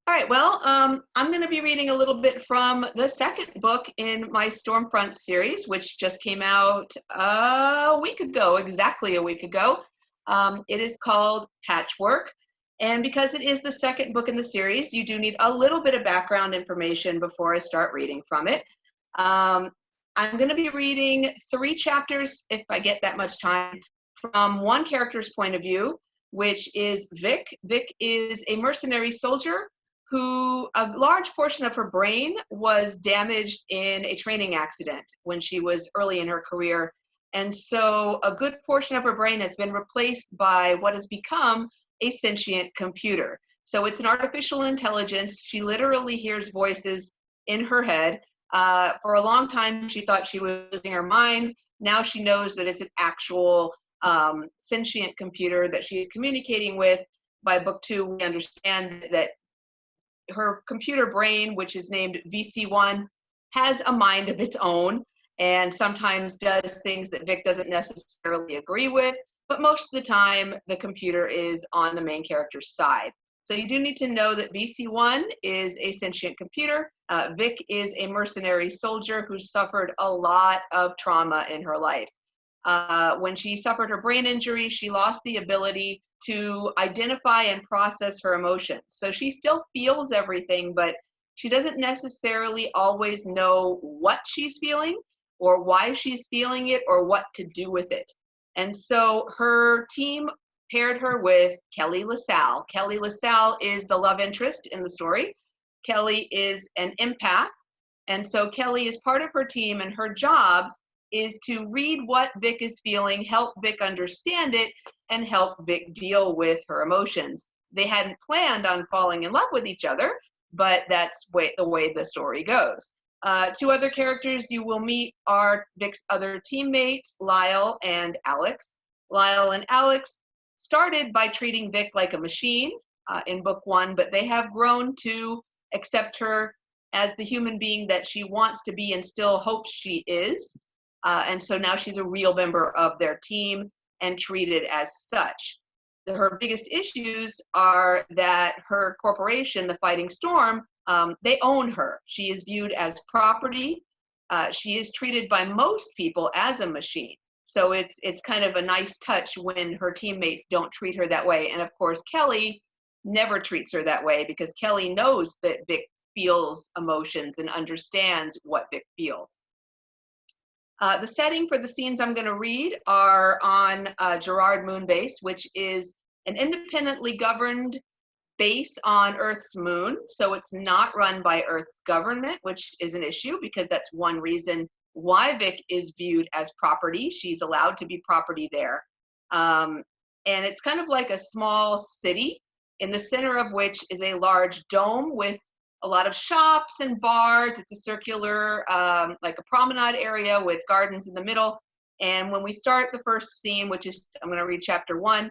All right, well, I'm going to be reading a little bit from the second book in my Stormfront series, which just came out a week ago, exactly a week ago. It is called Patchwork, and because it is the second book in the series, you do need a little bit of background information before I start reading from it. I'm going to be reading 3 chapters, if I get that much time, from one character's point of view, which is Vic. Vic is a mercenary soldier who a large portion of her brain was damaged in a training accident when she was early in her career. And so a good portion of her brain has been replaced by what has become a sentient computer. So it's an artificial intelligence. She literally hears voices in her head. For a long time, she thought she was losing her mind. Now she knows that it's an actual sentient computer that she is communicating with. By book 2, we understand that her computer brain, which is named VC1, has a mind of its own and sometimes does things that Vic doesn't necessarily agree with, but most of the time the computer is on the main character's side. So you do need to know that VC1 is a sentient computer. Vic is a mercenary soldier who suffered a lot of trauma in her life. When she suffered her brain injury, she lost the ability to identify and process her emotions. So she still feels everything, but she doesn't necessarily always know what she's feeling or why she's feeling it or what to do with it. And so her team paired her with Kelly LaSalle. Kelly LaSalle is the love interest in the story. Kelly is an empath. And so Kelly is part of her team, and her job is to read what Vic is feeling, help Vic understand it, and help Vic deal with her emotions. They hadn't planned on falling in love with each other, but that's the way the story goes. 2 other characters you will meet are Vic's other teammates, Lyle and Alex. Lyle and Alex started by treating Vic like a machine in book 1, but they have grown to accept her as the human being that she wants to be and still hopes she is. And so now she's a real member of their team and treated as such. Her biggest issues are that her corporation, the Fighting Storm, they own her. She is viewed as property. She is treated by most people as a machine. So it's kind of a nice touch when her teammates don't treat her that way. And of course, Kelly never treats her that way because Kelly knows that Vic feels emotions and understands what Vic feels. The setting for the scenes I'm going to read are on Gerard Moon Base, which is an independently governed base on Earth's moon. So it's not run by Earth's government, which is an issue because that's one reason why Vic is viewed as property. She's allowed to be property there. And it's kind of like a small city, in the center of which is a large dome with a lot of shops and bars. It's a circular, like a promenade area with gardens in the middle. And when we start the first scene, which is, I'm going to read chapter 1,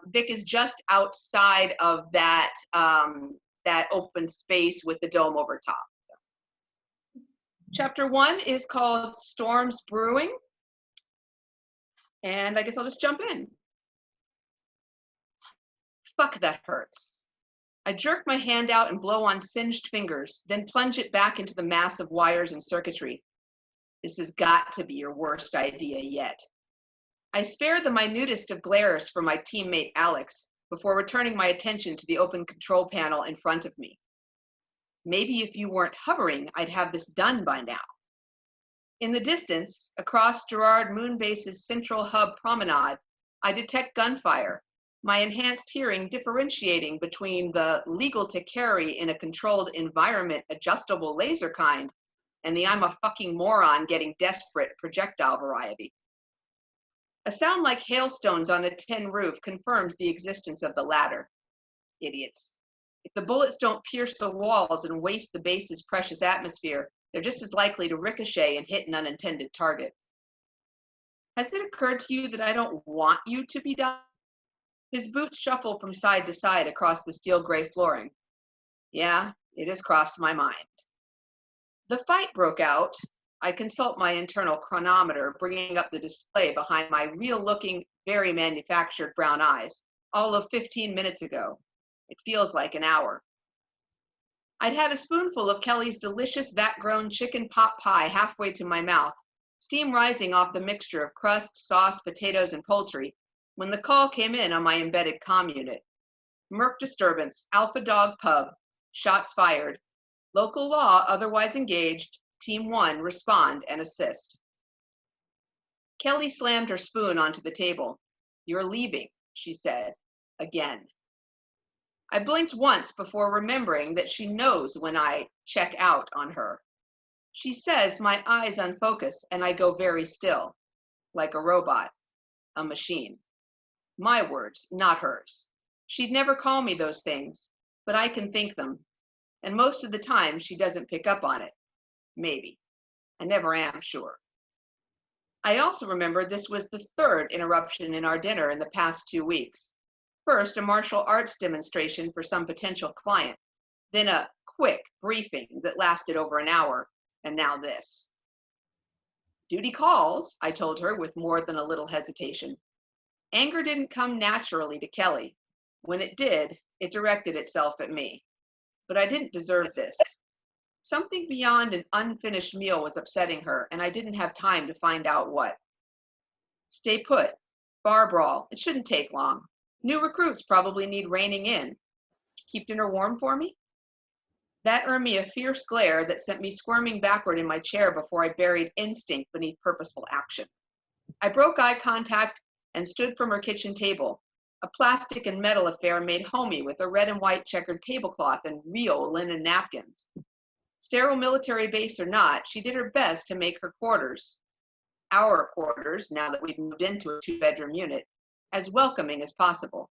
Vic is just outside of that, that open space with the dome over top. Chapter 1 is called Storms Brewing. And I guess I'll just jump in. Fuck, that hurts. I jerk my hand out and blow on singed fingers, then plunge it back into the mass of wires and circuitry. This has got to be your worst idea yet. I spare the minutest of glares for my teammate Alex before returning my attention to the open control panel in front of me. Maybe if you weren't hovering, I'd have this done by now. In the distance, across Gerard Moon Base's central hub promenade, I detect gunfire, my enhanced hearing differentiating between the legal to carry in a controlled environment adjustable laser kind and the I'm a fucking moron getting desperate projectile variety. A sound like hailstones on a tin roof confirms the existence of the latter. Idiots. If the bullets don't pierce the walls and waste the base's precious atmosphere, they're just as likely to ricochet and hit an unintended target. Has it occurred to you that I don't want you to be done? His boots shuffle from side to side across the steel gray flooring. Yeah, it has crossed my mind. The fight broke out. I consult my internal chronometer, bringing up the display behind my real-looking, very manufactured brown eyes, all of 15 minutes ago. It feels like an hour. I'd had a spoonful of Kelly's delicious vat-grown chicken pot pie halfway to my mouth, steam rising off the mixture of crust, sauce, potatoes, and poultry, when the call came in on my embedded comm unit. Merc disturbance, Alpha Dog Pub, shots fired. Local law otherwise engaged, Team 1 respond and assist. Kelly slammed her spoon onto the table. You're leaving, she said, again. I blinked once before remembering that she knows when I check out on her. She says my eyes unfocus and I go very still, like a robot, a machine. My words, not hers. She'd never call me those things, but I can think them. And most of the time she doesn't pick up on it. Maybe. I never am sure. I also remember this was the third interruption in our dinner in the past 2 weeks. First, a martial arts demonstration for some potential client, then a quick briefing that lasted over an hour, and now this. Duty calls, I told her with more than a little hesitation. Anger didn't come naturally to Kelly. When it did, it directed itself at me. But I didn't deserve this. Something beyond an unfinished meal was upsetting her, and I didn't have time to find out what. Stay put. Bar brawl. It shouldn't take long. New recruits probably need reining in. Keep dinner warm for me? That earned me a fierce glare that sent me squirming backward in my chair before I buried instinct beneath purposeful action. I broke eye contact and stood from her kitchen table, a plastic and metal affair made homey with a red and white checkered tablecloth and real linen napkins. Sterile military base or not, she did her best to make her quarters, our quarters, now that we'd moved into a 2-bedroom unit, as welcoming as possible.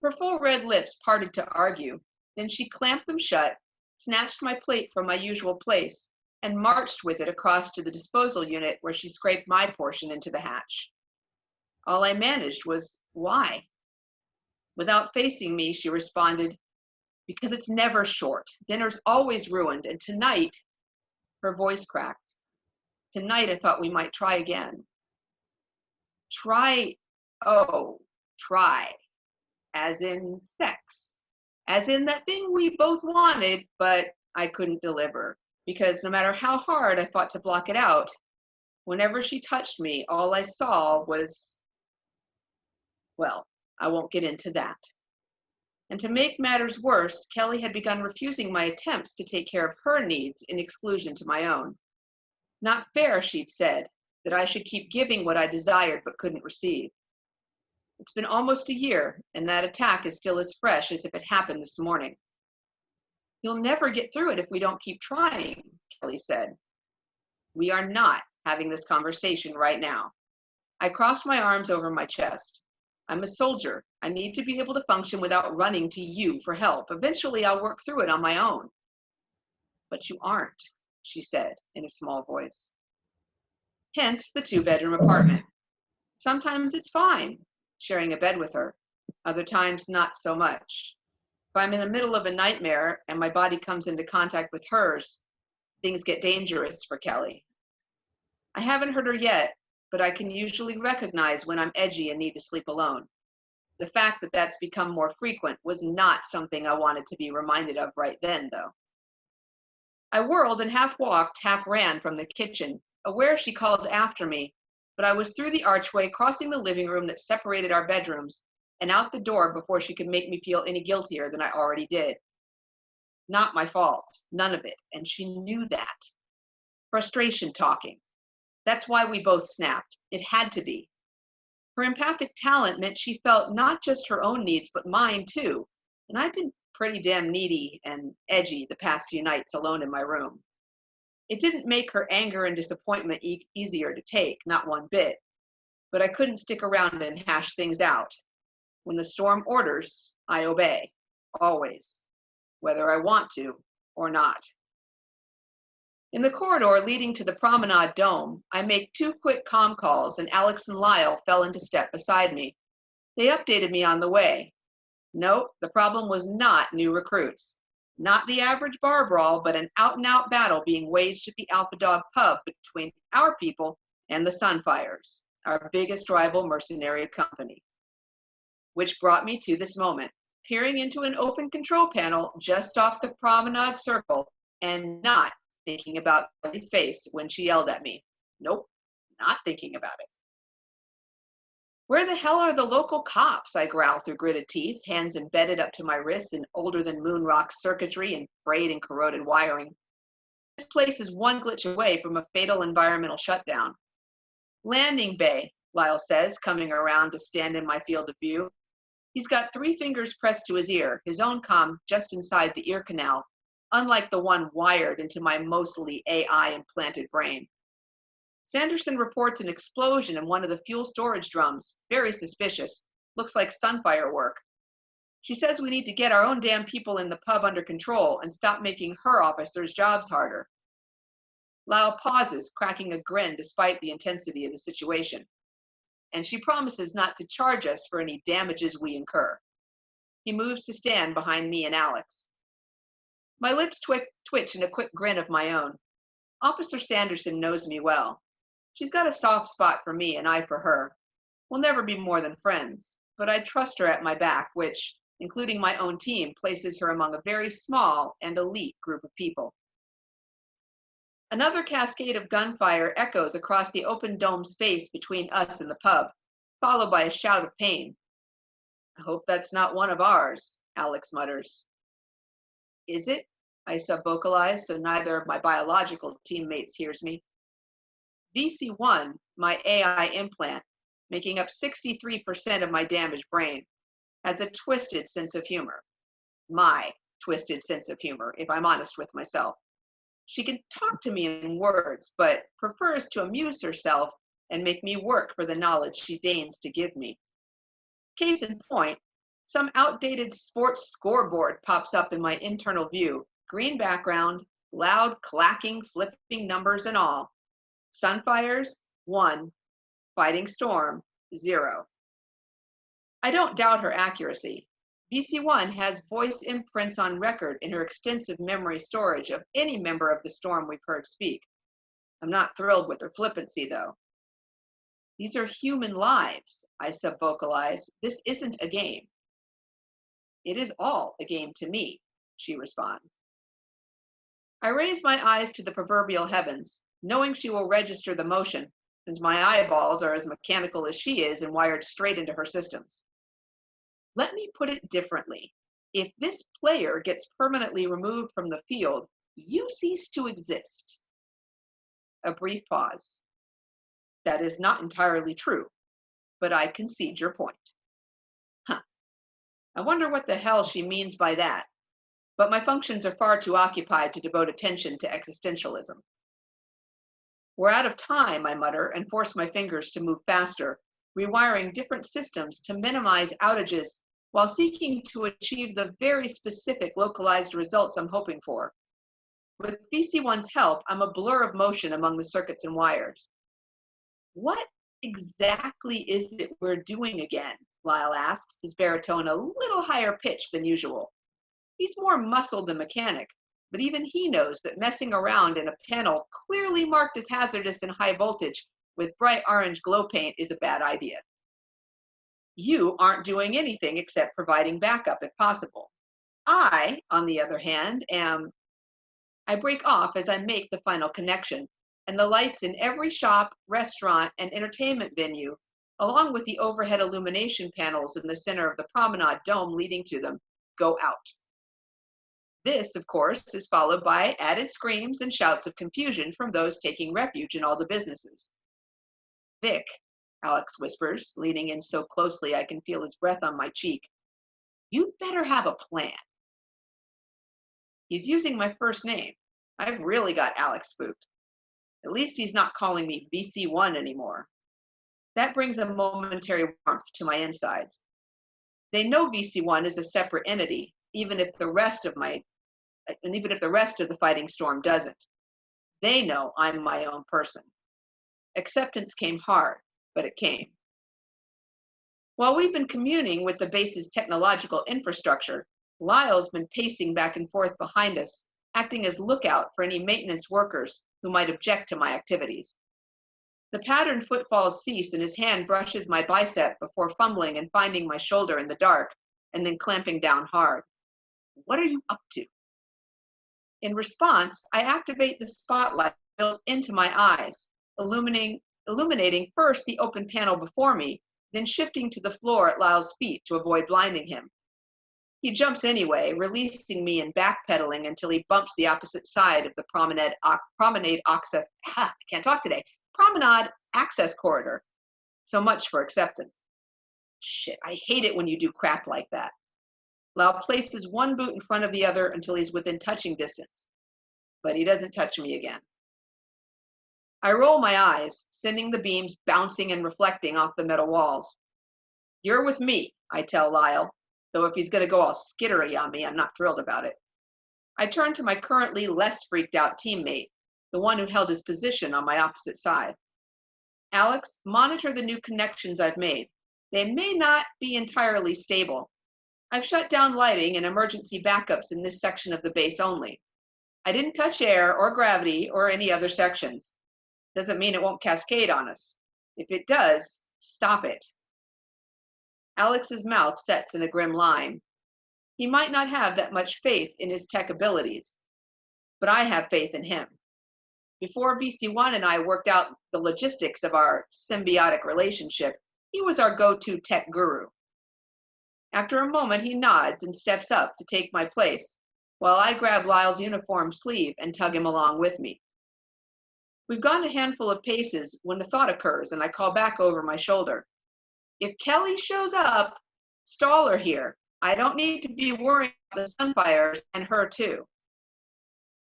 Her full red lips parted to argue, then she clamped them shut, snatched my plate from my usual place, and marched with it across to the disposal unit where she scraped my portion into the hatch. All I managed was, why? Without facing me, she responded, because it's never short. Dinner's always ruined, and tonight, her voice cracked. Tonight, I thought we might try again. Try, try, as in sex, as in that thing we both wanted, but I couldn't deliver, because no matter how hard I fought to block it out, whenever she touched me, all I saw was, well, I won't get into that. And to make matters worse, Kelly had begun refusing my attempts to take care of her needs in exclusion to my own. Not fair, she'd said, that I should keep giving what I desired but couldn't receive. It's been almost a year, and that attack is still as fresh as if it happened this morning. You'll never get through it if we don't keep trying, Kelly said. We are not having this conversation right now. I crossed my arms over my chest. I'm a soldier. I need to be able to function without running to you for help. Eventually, I'll work through it on my own. But you aren't, she said in a small voice. Hence the 2-bedroom apartment. Sometimes it's fine, sharing a bed with her. Other times, not so much. If I'm in the middle of a nightmare and my body comes into contact with hers, things get dangerous for Kelly. I haven't hurt her yet, but I can usually recognize when I'm edgy and need to sleep alone. The fact that that's become more frequent was not something I wanted to be reminded of right then, though. I whirled and half walked, half ran from the kitchen, aware she called after me, but I was through the archway, crossing the living room that separated our bedrooms, and out the door before she could make me feel any guiltier than I already did. Not my fault, none of it, and she knew that. Frustration talking. That's why we both snapped. It had to be. Her empathic talent meant she felt not just her own needs, but mine too, and I've been pretty damn needy and edgy the past few nights alone in my room. It didn't make her anger and disappointment easier to take, not one bit, but I couldn't stick around and hash things out. When the storm orders, I obey, always, whether I want to or not. In the corridor leading to the promenade dome, I make 2 quick comm calls and Alex and Lyle fell into step beside me. They updated me on the way. Nope, the problem was not new recruits. Not the average bar brawl, but an out-and-out battle being waged at the Alpha Dog Pub between our people and the Sunfires, our biggest rival mercenary company. Which brought me to this moment. peering into an open control panel just off the promenade circle and not thinking about Kelly's face when she yelled at me. Nope, not thinking about it. Where the hell are the local cops? I growl through gritted teeth, hands embedded up to my wrists in older-than-moon rock circuitry and frayed and corroded wiring. This place is one glitch away from a fatal environmental shutdown. Landing bay, Lyle says, coming around to stand in my field of view. He's got 3 fingers pressed to his ear, his own comm just inside the ear canal, unlike the one wired into my mostly AI-implanted brain. Sanderson reports an explosion in one of the fuel storage drums. Very suspicious. Looks like sunfire work. She says we need to get our own damn people in the pub under control and stop making her officers' jobs harder. Lyle pauses, cracking a grin despite the intensity of the situation. And she promises not to charge us for any damages we incur. He moves to stand behind me and Alex. My lips twitch in a quick grin of my own. Officer Sanderson knows me well. She's got a soft spot for me and I for her. We'll never be more than friends, but I trust her at my back, which, including my own team, places her among a very small and elite group of people. Another cascade of gunfire echoes across the open dome space between us and the pub, followed by a shout of pain. I hope that's not one of ours, Alex mutters. Is it? I subvocalize so neither of my biological teammates hears me. VC1, my AI implant, making up 63% of my damaged brain, has a twisted sense of humor. My twisted sense of humor, if I'm honest with myself. She can talk to me in words, but prefers to amuse herself and make me work for the knowledge she deigns to give me. Case in point, some outdated sports scoreboard pops up in my internal view, green background, loud clacking, flipping numbers and all. Sunfires, 1. Fighting Storm, 0. I don't doubt her accuracy. VC1 has voice imprints on record in her extensive memory storage of any member of the storm we've heard speak. I'm not thrilled with her flippancy, though. These are human lives, I subvocalize. This isn't a game. It is all a game to me, she responds. I raise my eyes to the proverbial heavens, knowing she will register the motion, since my eyeballs are as mechanical as she is and wired straight into her systems. Let me put it differently. If this player gets permanently removed from the field, you cease to exist. A brief pause. That is not entirely true, but I concede your point. I wonder what the hell she means by that, but my functions are far too occupied to devote attention to existentialism. We're out of time, I mutter, and force my fingers to move faster, rewiring different systems to minimize outages while seeking to achieve the very specific localized results I'm hoping for. With VC1's help, I'm a blur of motion among the circuits and wires. What exactly is it we're doing again? Lyle asks, his baritone a little higher pitched than usual. He's more muscled than mechanic, but even he knows that messing around in a panel clearly marked as hazardous and high voltage with bright orange glow paint is a bad idea. You aren't doing anything except providing backup if possible. I, on the other hand, am... I break off as I make the final connection, and the lights in every shop, restaurant, and entertainment venue, along with the overhead illumination panels in the center of the promenade dome leading to them, go out. This, of course, is followed by added screams and shouts of confusion from those taking refuge in all the businesses. Vic, Alex whispers, leaning in so closely I can feel his breath on my cheek. You'd better have a plan. He's using my first name. I've really got Alex spooked. At least he's not calling me VC1 anymore. That brings a momentary warmth to my insides. They know VC1 is a separate entity, even if the rest of the fighting storm doesn't. They know I'm my own person. Acceptance came hard, but it came. While we've been communing with the base's technological infrastructure, Lyle's been pacing back and forth behind us, acting as lookout for any maintenance workers who might object to my activities. The patterned footfalls cease and his hand brushes my bicep before fumbling and finding my shoulder in the dark, and then clamping down hard. What are you up to? In response, I activate the spotlight built into my eyes, illuminating first the open panel before me, then shifting to the floor at Lyle's feet to avoid blinding him. He jumps anyway, releasing me and backpedaling until he bumps the opposite side of the promenade access corridor. So much for acceptance. Shit, I hate it when you do crap like that. Lyle places one boot in front of the other until he's within touching distance, but he doesn't touch me again. I roll my eyes, sending the beams bouncing and reflecting off the metal walls. You're with me, I tell Lyle, though if he's going to go all skittery on me, I'm not thrilled about it. I turn to my currently less freaked out teammate, the one who held his position on my opposite side. Alex, monitor the new connections I've made. They may not be entirely stable. I've shut down lighting and emergency backups in this section of the base only. I didn't touch air or gravity or any other sections. Doesn't mean it won't cascade on us. If it does, stop it. Alex's mouth sets in a grim line. He might not have that much faith in his tech abilities, but I have faith in him. Before BC1 and I worked out the logistics of our symbiotic relationship, he was our go-to tech guru. After a moment, he nods and steps up to take my place, while I grab Lyle's uniform sleeve and tug him along with me. We've gone a handful of paces when a thought occurs, and I call back over my shoulder. If Kelly shows up, stall her here. I don't need to be worrying about the Sunfires and her too.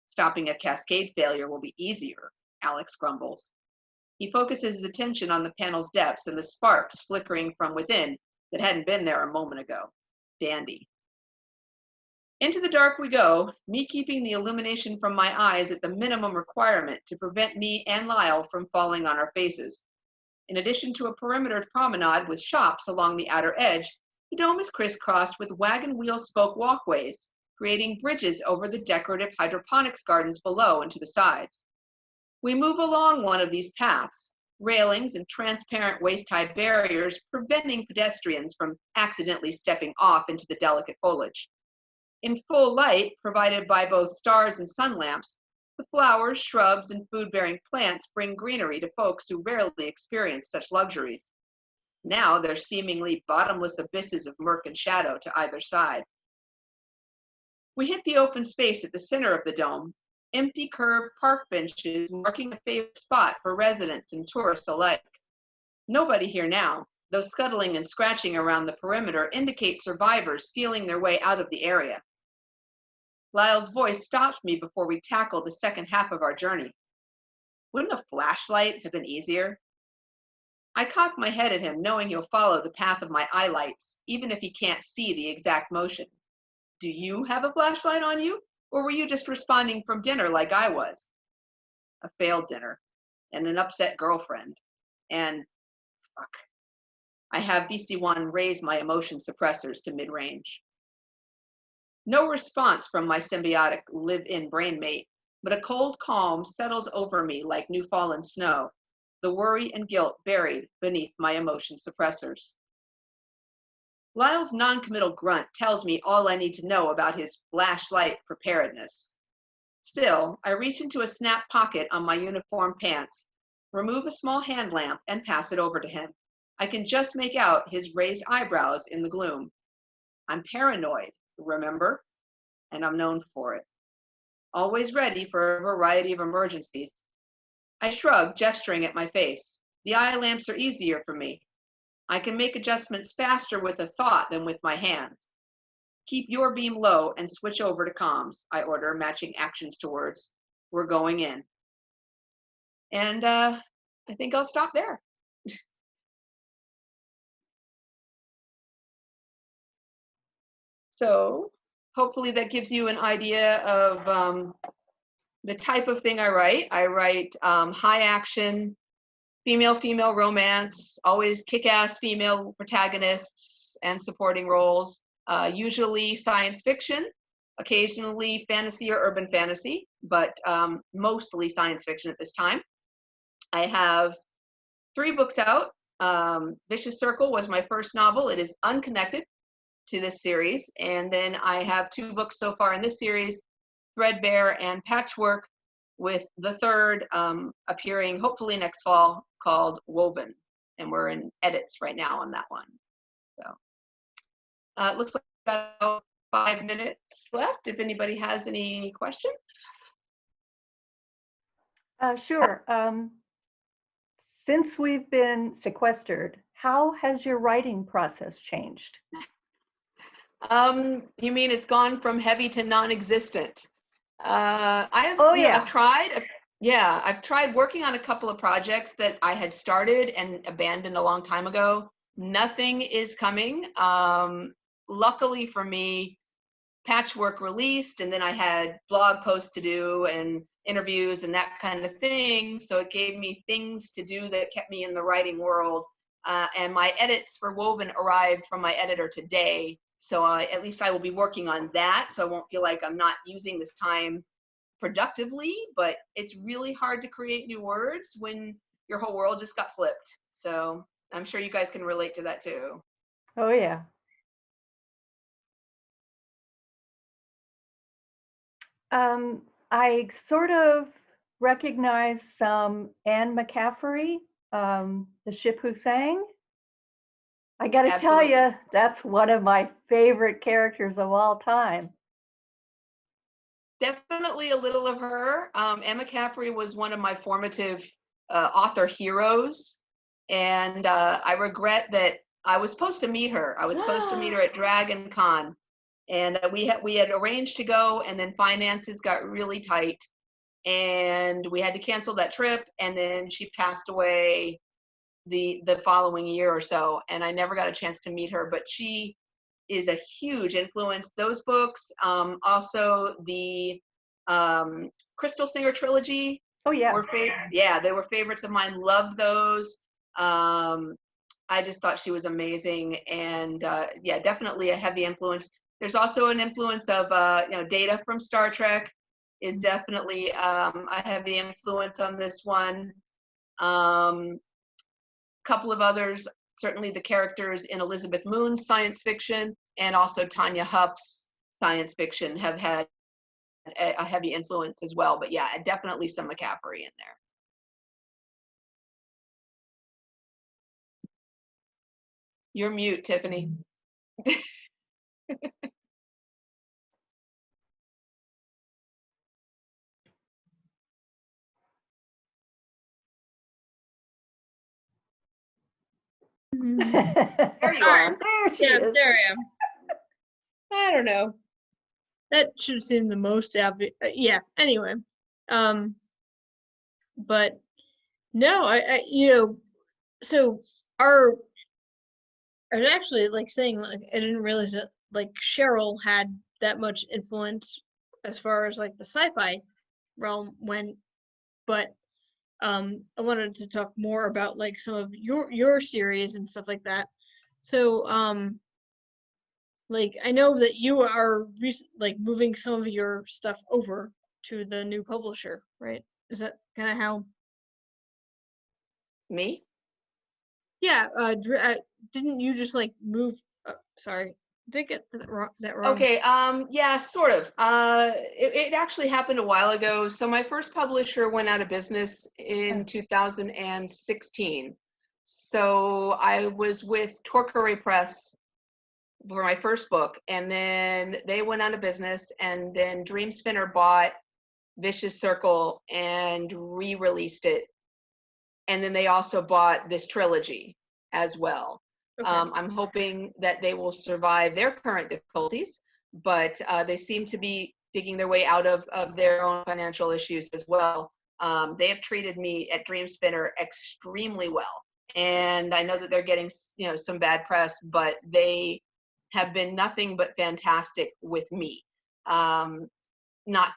Stopping a cascade failure will be easier, Alex grumbles. He focuses his attention on the panel's depths and the sparks flickering from within that hadn't been there a moment ago. Dandy. Into the dark we go, me keeping the illumination from my eyes at the minimum requirement to prevent me and Lyle from falling on our faces. In addition to a perimeter promenade with shops along the outer edge, the dome is crisscrossed with wagon wheel spoke walkways, creating bridges over the decorative hydroponics gardens below and to the sides. We move along one of these paths, railings and transparent waist-high barriers preventing pedestrians from accidentally stepping off into the delicate foliage. In full light, provided by both stars and sun lamps, the flowers, shrubs, and food-bearing plants bring greenery to folks who rarely experience such luxuries. Now they're seemingly bottomless abysses of murk and shadow to either side. We hit the open space at the center of the dome, empty curved park benches marking a favorite spot for residents and tourists alike. Nobody here now, though scuttling and scratching around the perimeter indicate survivors feeling their way out of the area. Lyle's voice stops me before we tackle the second half of our journey. Wouldn't a flashlight have been easier? I cock my head at him, knowing he'll follow the path of my eye lights, even if he can't see the exact motion. Do you have a flashlight on you, or were you just responding from dinner like I was? A failed dinner, and an upset girlfriend, and fuck. I have BC1 raise my emotion suppressors to mid-range. No response from my symbiotic live-in brain mate, but a cold calm settles over me like new fallen snow, the worry and guilt buried beneath my emotion suppressors. Lyle's non-committal grunt tells me all I need to know about his flashlight preparedness. Still, I reach into a snap pocket on my uniform pants, remove a small hand lamp, and pass it over to him. I can just make out his raised eyebrows in the gloom. I'm paranoid, remember? And I'm known for it. Always ready for a variety of emergencies. I shrug, gesturing at my face. The eye lamps are easier for me. I can make adjustments faster with a thought than with my hands. Keep your beam low and switch over to comms, I order, matching actions to words. We're going in. And I think I'll stop there. So hopefully that gives you an idea of the type of thing I write. I write high action, female romance, always kick-ass female protagonists and supporting roles, usually science fiction, occasionally fantasy or urban fantasy, but mostly science fiction at this time. I have 3 books out. Vicious Circle was my first novel. It is unconnected to this series. And then I have 2 books so far in this series, Threadbare and Patchwork, with the third appearing hopefully next fall, called Woven. And we're in edits right now on that one. So it looks like about 5 minutes left if anybody has any questions. Sure. Since we've been sequestered, how has your writing process changed? You mean it's gone from heavy to non-existent? I've tried working on a couple of projects that I had started and abandoned a long time ago. Nothing is coming. Luckily for me, Patchwork released, and then I had blog posts to do and interviews and that kind of thing. So it gave me things to do that kept me in the writing world. And my edits for Woven arrived from my editor today. So at least I will be working on that. So I won't feel like I'm not using this time productively, but it's really hard to create new words when your whole world just got flipped. So I'm sure you guys can relate to that too. Oh, yeah. I sort of recognize some Anne McCaffrey, The Ship Who Sang. I got to tell you, that's one of my favorite characters of all time. Definitely a little of her. Anne McCaffrey was one of my formative author heroes. And I regret that I was supposed to meet her. I was supposed to meet her at Dragon Con. And we had arranged to go, and then finances got really tight. And we had to cancel that trip. And then she passed away the following year or so. And I never got a chance to meet her. But she is a huge influence. Those books, also the Crystal Singer trilogy. Oh yeah. They were favorites of mine. Loved those. I just thought she was amazing, and yeah, definitely a heavy influence. There's also an influence of Data from Star Trek is definitely a heavy influence on this one. Couple of others. Certainly the characters in Elizabeth Moon's science fiction and also Tanya Huff's science fiction have had a heavy influence as well. But yeah, definitely some McCaffrey in there. You're mute, Tiffany. There you are. There I am. I don't know. That should seem the most obvious. Yeah. Anyway, but no, I so I was actually saying I didn't realize that Cheryl had that much influence as far as the sci-fi realm went, but I wanted to talk more about some of your series and stuff like that. So I know that you are moving some of your stuff over to the new publisher, right? Is that kind of how? Me? Yeah. Didn't you just move? Sorry, did I get that wrong? Okay. Yeah, sort of. It actually happened a while ago. So my first publisher went out of business in 2016. So I was with Torquere Press for my first book, and then they went out of business, and then Dreamspinner bought Vicious Circle and re-released it, and then they also bought this trilogy as well. Okay. I'm hoping that they will survive their current difficulties, but they seem to be digging their way out of their own financial issues as well. They have treated me at Dreamspinner extremely well, and I know that they're getting some bad press, but they have been nothing but fantastic with me. I'm not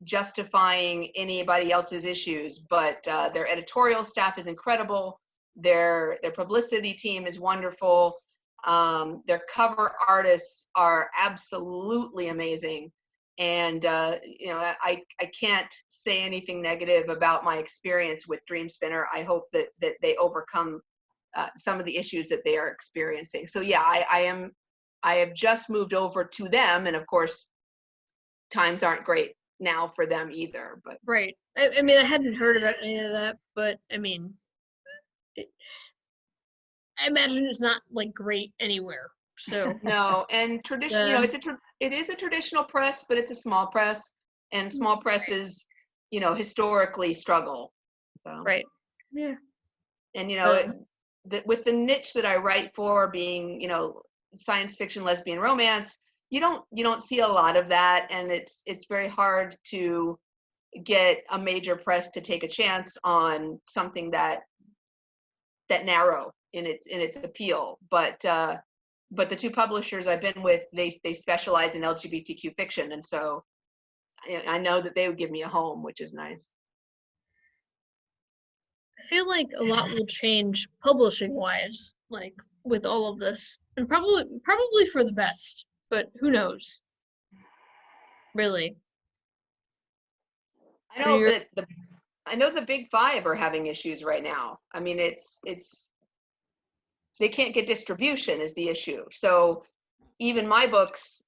justifying anybody else's issues, but their editorial staff is incredible. Their publicity team is wonderful. Their cover artists are absolutely amazing. And I can't say anything negative about my experience with Dreamspinner. I hope that they overcome some of the issues that they are experiencing. So yeah, I am I have just moved over to them, and of course, times aren't great now for them either. But Right. I mean, I hadn't heard about any of that, but I mean, I imagine it's not like great anywhere. So no, and tradition, you know, it is a traditional press, but it's a small press, and small presses, you know, historically struggle. So right. Yeah. and you know, So, with the niche that I write for, being, you know, science fiction, lesbian romance, you don't see a lot of that, and it's very hard to get a major press to take a chance on something that narrow in its appeal. But the two publishers I've been with, they specialize in LGBTQ fiction, and so I know that they would give me a home, which is nice. I feel like a lot will change publishing wise, like with all of this, and probably for the best, but who knows? Really. I know that the big five are having issues right now. I mean, it's they can't get distribution is the issue. So even my books,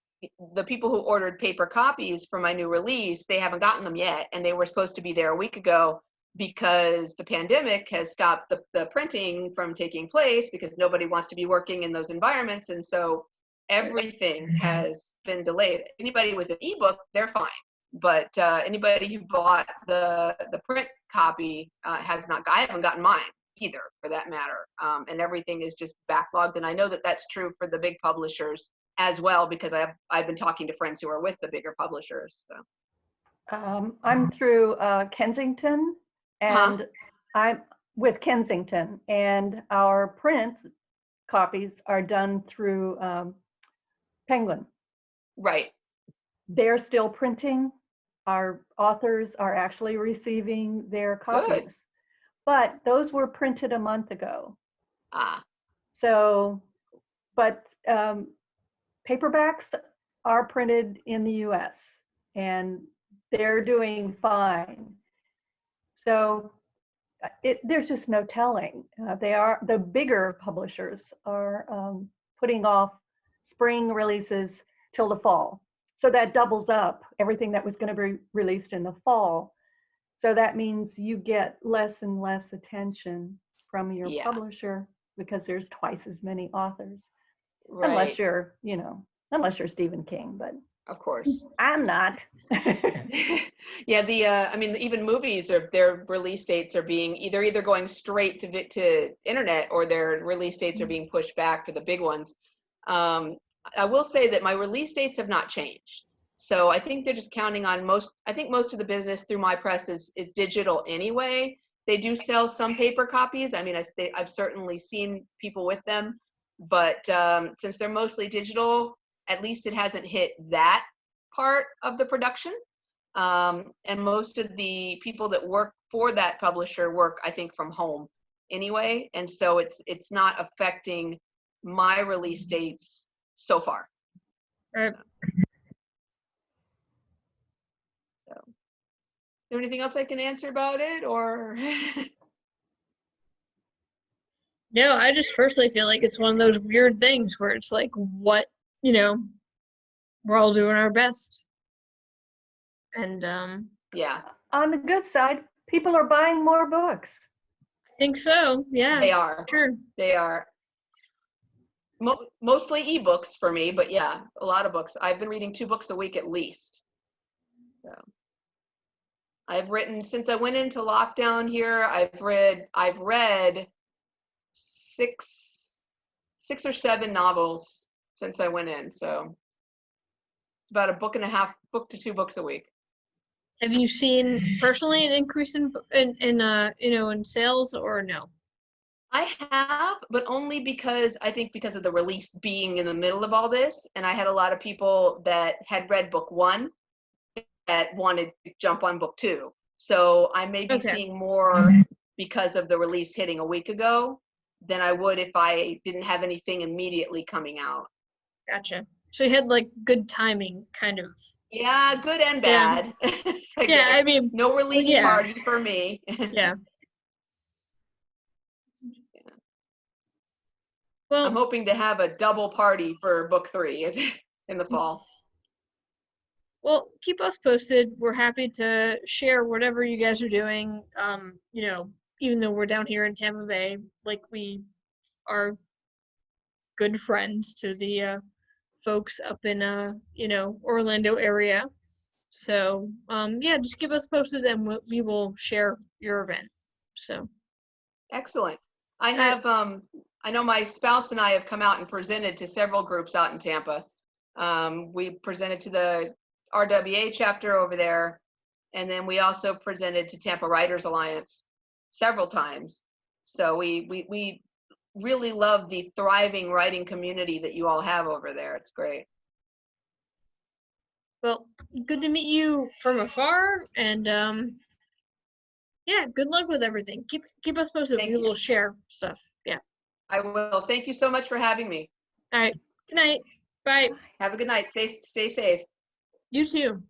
the people who ordered paper copies for my new release, they haven't gotten them yet, and they were supposed to be there a week ago, because the pandemic has stopped the printing from taking place, because nobody wants to be working in those environments, and so everything has been delayed. Anybody with an ebook, they're fine, but anybody who bought the print copy has not. I haven't gotten mine either, for that matter, and everything is just backlogged. And I know that that's true for the big publishers as well, because I've been talking to friends who are with the bigger publishers. So. I'm through Kensington, and I'm with Kensington, and our print copies are done through Penguin. Right. They're still printing. Our authors are actually receiving their copies. Good. But those were printed a month ago. So, but paperbacks are printed in the US, and they're doing fine. So there's just no telling. The bigger publishers are putting off spring releases till the fall. So that doubles up everything that was going to be released in the fall. So that means you get less and less attention from your publisher, because there's twice as many authors. Right. Unless you're Stephen King, but of course I'm not. Yeah, I mean, even movies, their release dates are being either going straight to internet, or their release dates are being pushed back for the big ones. I will say that my release dates have not changed. So I think they're just counting on most of the business through my press is digital anyway. They do sell some paper copies. I mean, I've certainly seen people with them, but since they're mostly digital, at least it hasn't hit that part of the production. And most of the people that work for that publisher work, I think, from home anyway. And so it's not affecting my release dates so far. Right. So, is there anything else I can answer about it, or? No, I just personally feel like it's one of those weird things where it's like, what, we're all doing our best. And yeah. On the good side, people are buying more books. I think so. Yeah. They are. Sure. They are. Mostly ebooks for me, but yeah, a lot of books. I've been reading 2 books a week at least. So I've written, since I went into lockdown here, I've read 6 or 7 novels since I went in. So it's about a book and a half, book to 2 books a week. Have you seen personally an increase in sales, or no? I have, but only because of the release being in the middle of all this, and I had a lot of people that had read book 1 that wanted to jump on book 2. So I may be seeing more because of the release hitting a week ago than I would if I didn't have anything immediately coming out. Gotcha. So you had like good timing, kind of. Yeah, good and bad. Yeah, I mean, no release party for me. Yeah. Well, I'm hoping to have a double party for book 3 in the fall. Well, keep us posted. We're happy to share whatever you guys are doing. You know, even though we're down here in Tampa Bay, like we are good friends to the folks up in you know, Orlando area. So, yeah, just keep us posted and we will share your event. So, Excellent. I all right. have, I know my spouse and I have come out and presented to several groups out in Tampa. We presented to the RWA chapter over there, and then we also presented to Tampa Writers Alliance several times. So we really love the thriving writing community that you all have over there. It's great. Well, good to meet you from afar, and yeah, good luck with everything. Keep us posted. Thank We you. will share stuff. Yeah. I will. Thank you so much for having me. All right. Good night. Bye. Have a good night. Stay safe. You too.